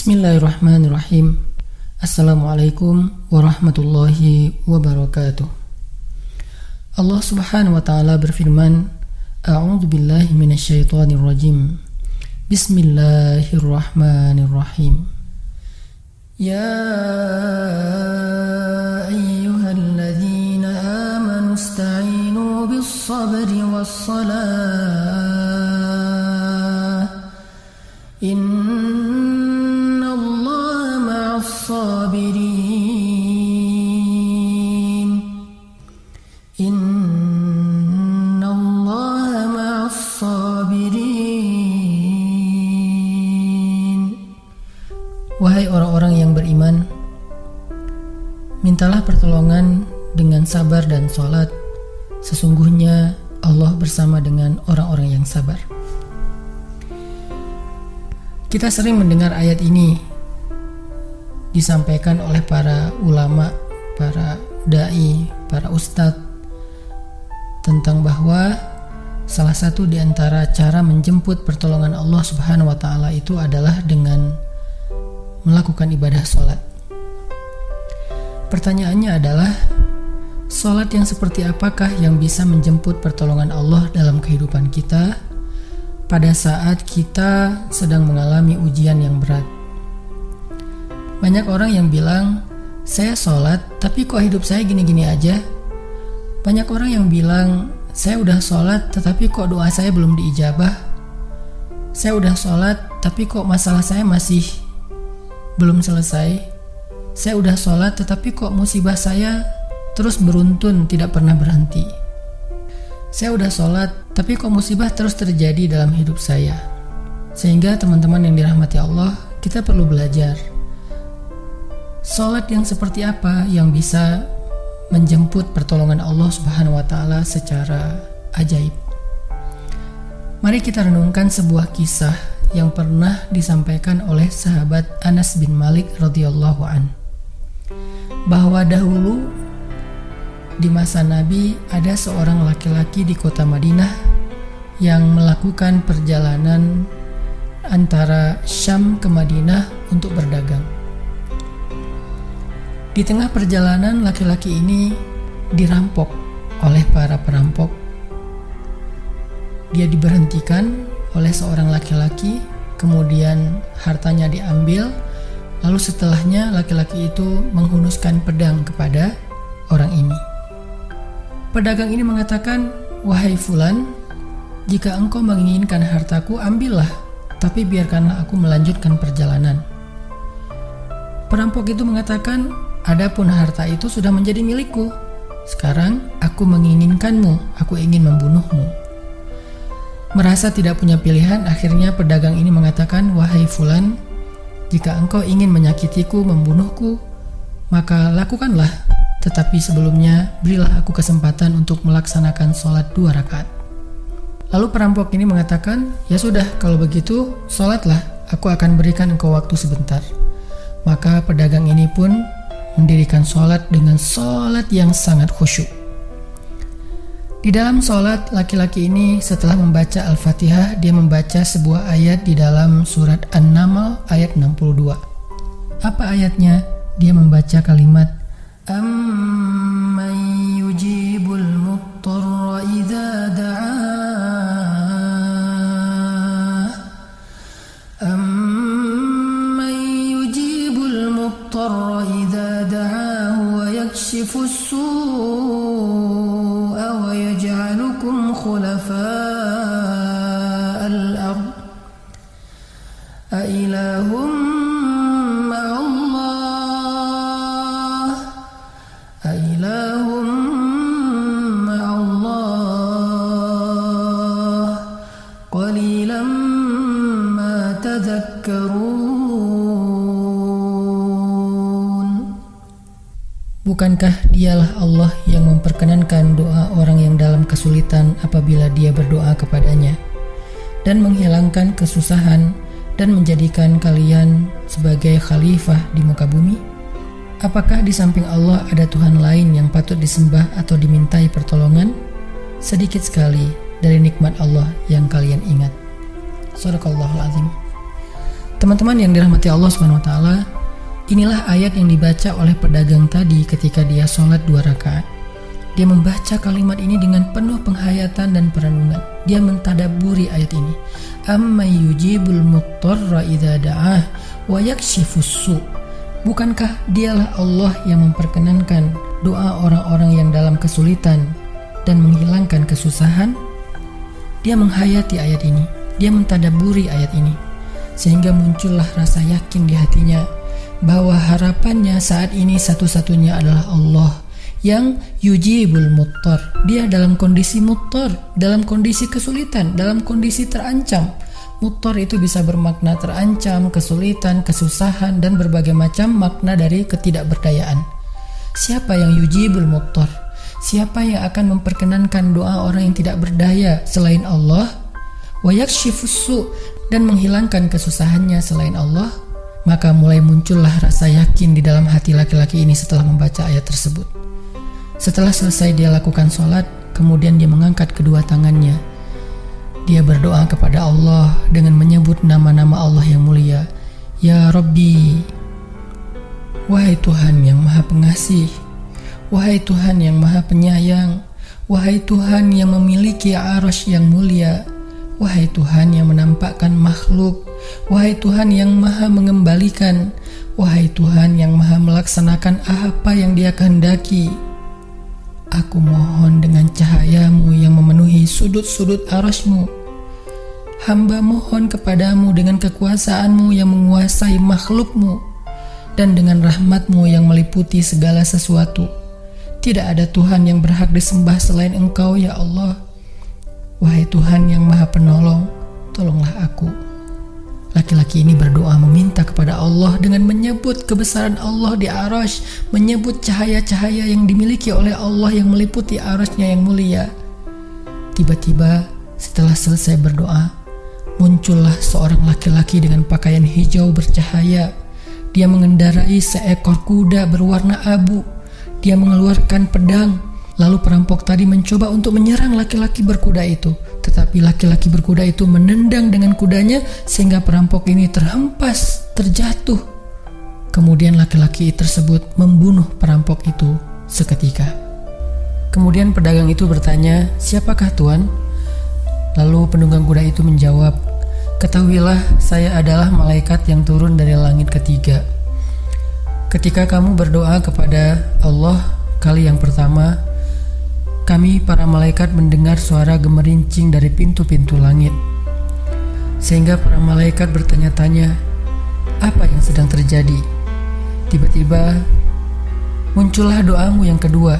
Bismillahirrahmanirrahim. Assalamualaikum warahmatullahi wabarakatuh. Allah subhanahu wa ta'ala berfirman, A'udzu billahi minasyaitonir rajim. Bismillahirrahmanirrahim. Ya ayyuhalladzina amanu ista'inu bis-sabri was-salah. Innallaha ma'as-sabirin. Innallaha ma'as-sabirin. Wahai orang-orang yang beriman, mintalah pertolongan dengan sabar dan sholat. Sesungguhnya Allah bersama dengan orang-orang yang sabar. Kita sering mendengar ayat ini disampaikan oleh para ulama, para da'i, para ustadz, tentang bahwa salah satu di antara cara menjemput pertolongan Allah subhanahu wa ta'ala itu adalah dengan melakukan ibadah sholat. Pertanyaannya adalah, sholat yang seperti apakah yang bisa menjemput pertolongan Allah dalam kehidupan kita pada saat kita sedang mengalami ujian yang berat? Banyak orang yang bilang, saya sholat tapi kok hidup saya gini-gini aja. Banyak orang yang bilang, saya udah sholat tetapi kok doa saya belum diijabah. Saya udah sholat tapi kok masalah saya masih belum selesai. Saya udah sholat tetapi kok musibah saya terus beruntun, tidak pernah berhenti. Saya udah sholat tapi kok musibah terus terjadi dalam hidup saya. Sehingga teman-teman yang dirahmati Allah, kita perlu belajar sholat yang seperti apa yang bisa menjemput pertolongan Allah subhanahu wa ta'ala secara ajaib. Mari kita renungkan sebuah kisah yang pernah disampaikan oleh sahabat Anas bin Malik radhiyallahu an, bahwa dahulu di masa Nabi ada seorang laki-laki di kota Madinah yang melakukan perjalanan antara Syam ke Madinah untuk berdagang. Di tengah perjalanan, laki-laki ini dirampok oleh para perampok. Dia diberhentikan oleh seorang laki-laki, kemudian hartanya diambil, lalu setelahnya laki-laki itu menghunuskan pedang kepada orang ini. Pedagang ini mengatakan, wahai fulan, jika engkau menginginkan hartaku, ambillah, tapi biarkanlah aku melanjutkan perjalanan. Perampok itu mengatakan, adapun harta itu sudah menjadi milikku. Sekarang aku menginginkanmu, aku ingin membunuhmu. Merasa tidak punya pilihan, akhirnya pedagang ini mengatakan, wahai fulan, jika engkau ingin menyakitiku, membunuhku, maka lakukanlah. Tetapi sebelumnya, berilah aku kesempatan untuk melaksanakan sholat 2 rakaat. Lalu perampok ini mengatakan, ya sudah, kalau begitu, sholatlah, aku akan berikan engkau waktu sebentar. Maka pedagang ini pun mendirikan sholat dengan sholat yang sangat khusyuk. Di dalam sholat, laki-laki ini setelah membaca Al-Fatihah, dia membaca sebuah ayat di dalam surat An-Naml ayat 62. Apa ayatnya? Dia membaca kalimat, Amman yujibul muttarra idza da'ah. Amman yujibul muttarra idza da'ahu wa yakshifus su'a wa yaj'alukum khulafa'al ard. A ilahum ma'allah. A ilahum ma'allah. Qalilan ma tadhakkarun. Bukankah dialah Allah yang memperkenankan doa orang yang dalam kesulitan apabila dia berdoa kepadanya, dan menghilangkan kesusahan, dan menjadikan kalian sebagai khalifah di muka bumi? Apakah di samping Allah ada Tuhan lain yang patut disembah atau dimintai pertolongan? Sedikit sekali dari nikmat Allah yang kalian ingat. Shadaqallahul azim. Teman-teman yang dirahmati Allah Subhanahu wa taala, inilah ayat yang dibaca oleh pedagang tadi ketika dia sholat 2 rakaat. Dia membaca kalimat ini dengan penuh penghayatan dan perenungan. Dia mentadaburi ayat ini. Amman yujibul muttarra idza da'ah wa yakshifus su'. Bukankah dialah Allah yang memperkenankan doa orang-orang yang dalam kesulitan dan menghilangkan kesusahan? Dia menghayati ayat ini. Dia mentadaburi ayat ini. Sehingga muncullah rasa yakin di hatinya bahwa harapannya saat ini satu-satunya adalah Allah yang yujibul muttar. Dia dalam kondisi muttar, dalam kondisi kesulitan, dalam kondisi terancam. Muttar itu bisa bermakna terancam, kesulitan, kesusahan, dan berbagai macam makna dari ketidakberdayaan. Siapa yang yujibul muttar? Siapa yang akan memperkenankan doa orang yang tidak berdaya selain Allah? Wa yakshifus su', dan menghilangkan kesusahannya selain Allah. Maka mulai muncullah rasa yakin di dalam hati laki-laki ini setelah membaca ayat tersebut. Setelah selesai dia lakukan sholat, kemudian dia mengangkat kedua tangannya. Dia berdoa kepada Allah dengan menyebut nama-nama Allah yang mulia. Ya Rabbi, wahai Tuhan yang maha pengasih, wahai Tuhan yang maha penyayang, wahai Tuhan yang memiliki arasy yang mulia, wahai Tuhan yang menampakkan makhluk, wahai Tuhan yang maha mengembalikan, wahai Tuhan yang maha melaksanakan apa yang Dia kehendaki. Aku mohon dengan cahayamu yang memenuhi sudut-sudut arasy-Mu. Hamba mohon kepadamu dengan kekuasaanmu yang menguasai makhluk-Mu dan dengan rahmat-Mu yang meliputi segala sesuatu. Tidak ada Tuhan yang berhak disembah selain Engkau, ya Allah. Wahai Tuhan yang maha penolong, tolonglah aku. Laki-laki ini berdoa meminta kepada Allah dengan menyebut kebesaran Allah di arasy, menyebut cahaya-cahaya yang dimiliki oleh Allah yang meliputi arasy-Nya yang mulia. Tiba-tiba setelah selesai berdoa, muncullah seorang laki-laki dengan pakaian hijau bercahaya. Dia mengendarai seekor kuda berwarna abu. Dia mengeluarkan pedang. Lalu perampok tadi mencoba untuk menyerang laki-laki berkuda itu. Tetapi laki-laki berkuda itu menendang dengan kudanya sehingga perampok ini terhempas, terjatuh. Kemudian laki-laki tersebut membunuh perampok itu seketika. Kemudian pedagang itu bertanya, "Siapakah Tuan?" Lalu penunggang kuda itu menjawab, "Ketahuilah, saya adalah malaikat yang turun dari langit ketiga. Ketika kamu berdoa kepada Allah kali yang pertama, kami para malaikat mendengar suara gemerincing dari pintu-pintu langit. Sehingga para malaikat bertanya-tanya, apa yang sedang terjadi? Tiba-tiba muncullah doamu yang kedua,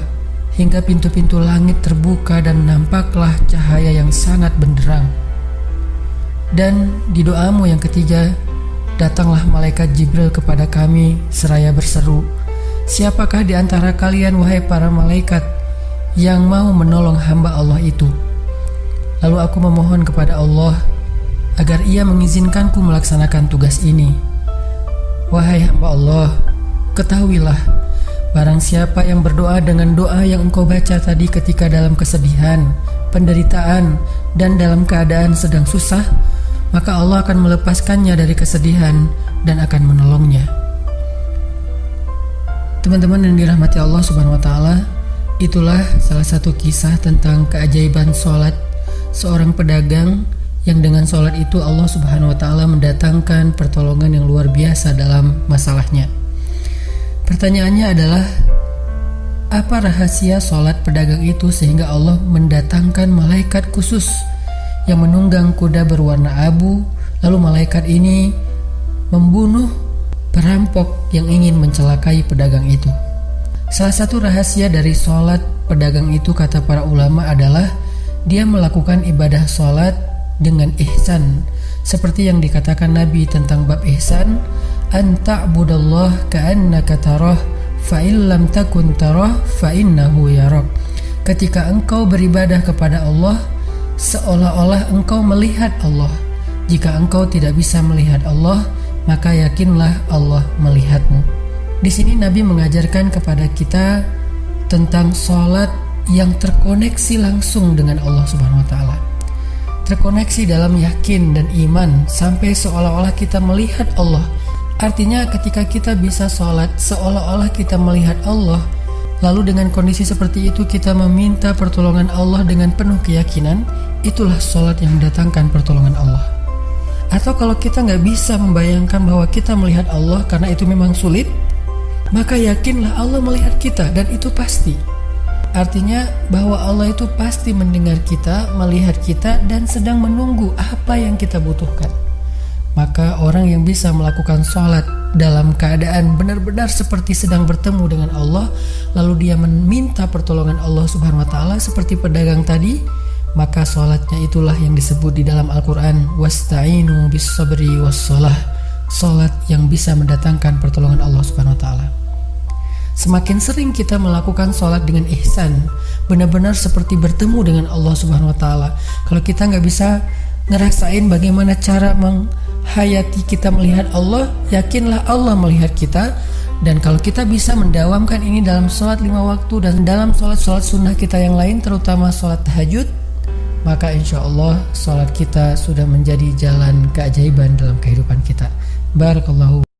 hingga pintu-pintu langit terbuka dan nampaklah cahaya yang sangat benderang. Dan di doamu yang ketiga, datanglah malaikat Jibril kepada kami seraya berseru, siapakah di antara kalian wahai para malaikat yang mau menolong hamba Allah itu? Lalu aku memohon kepada Allah agar Ia mengizinkanku melaksanakan tugas ini. Wahai hamba Allah, ketahuilah, barang siapa yang berdoa dengan doa yang engkau baca tadi ketika dalam kesedihan, penderitaan, dan dalam keadaan sedang susah, maka Allah akan melepaskannya dari kesedihan dan akan menolongnya." Teman-teman yang dirahmati Allah Subhanahu wa taala, itulah salah satu kisah tentang keajaiban sholat seorang pedagang yang dengan sholat itu Allah Subhanahu wa taala mendatangkan pertolongan yang luar biasa dalam masalahnya. Pertanyaannya adalah, apa rahasia sholat pedagang itu sehingga Allah mendatangkan malaikat khusus yang menunggang kuda berwarna abu, lalu malaikat ini membunuh perampok yang ingin mencelakai pedagang itu? Salah satu rahasia dari sholat pedagang itu, kata para ulama, adalah dia melakukan ibadah sholat dengan ihsan. Seperti yang dikatakan Nabi tentang bab ihsan, "Anta'budallah ka'annaka tarah, fa'in lam takun tarah, fa'innahu yarak." Ketika engkau beribadah kepada Allah, seolah-olah engkau melihat Allah. Jika engkau tidak bisa melihat Allah, maka yakinlah Allah melihatmu. Di sini Nabi mengajarkan kepada kita tentang sholat yang terkoneksi langsung dengan Allah Subhanahu wa taala. terkoneksi dalam yakin dan iman sampai seolah-olah kita melihat Allah. Artinya ketika kita bisa sholat seolah-olah kita melihat Allah, lalu dengan kondisi seperti itu kita meminta pertolongan Allah dengan penuh keyakinan, itulah sholat yang mendatangkan pertolongan Allah. Atau kalau kita nggak bisa membayangkan bahwa kita melihat Allah karena itu memang sulit, maka yakinlah Allah melihat kita dan itu pasti. Artinya bahwa Allah itu pasti mendengar kita, melihat kita, dan sedang menunggu apa yang kita butuhkan. Maka orang yang bisa melakukan sholat dalam keadaan benar-benar seperti sedang bertemu dengan Allah, lalu dia meminta pertolongan Allah Subhanahu wa Ta'ala seperti pedagang tadi, maka sholatnya itulah yang disebut di dalam Al-Quran wasta'inu bis sabri was sholah, sholat yang bisa mendatangkan pertolongan Allah Subhanahu wa Ta'ala. Semakin sering kita melakukan sholat dengan ihsan, benar-benar seperti bertemu dengan Allah Subhanahu wa Ta'ala. Kalau kita nggak bisa ngerasain bagaimana cara menghayati kita melihat Allah, yakinlah Allah melihat kita. Dan kalau kita bisa mendawamkan ini dalam sholat 5 waktu dan dalam sholat-sholat sunnah kita yang lain, terutama sholat tahajud, maka insya Allah sholat kita sudah menjadi jalan keajaiban dalam kehidupan kita. Barakallahu.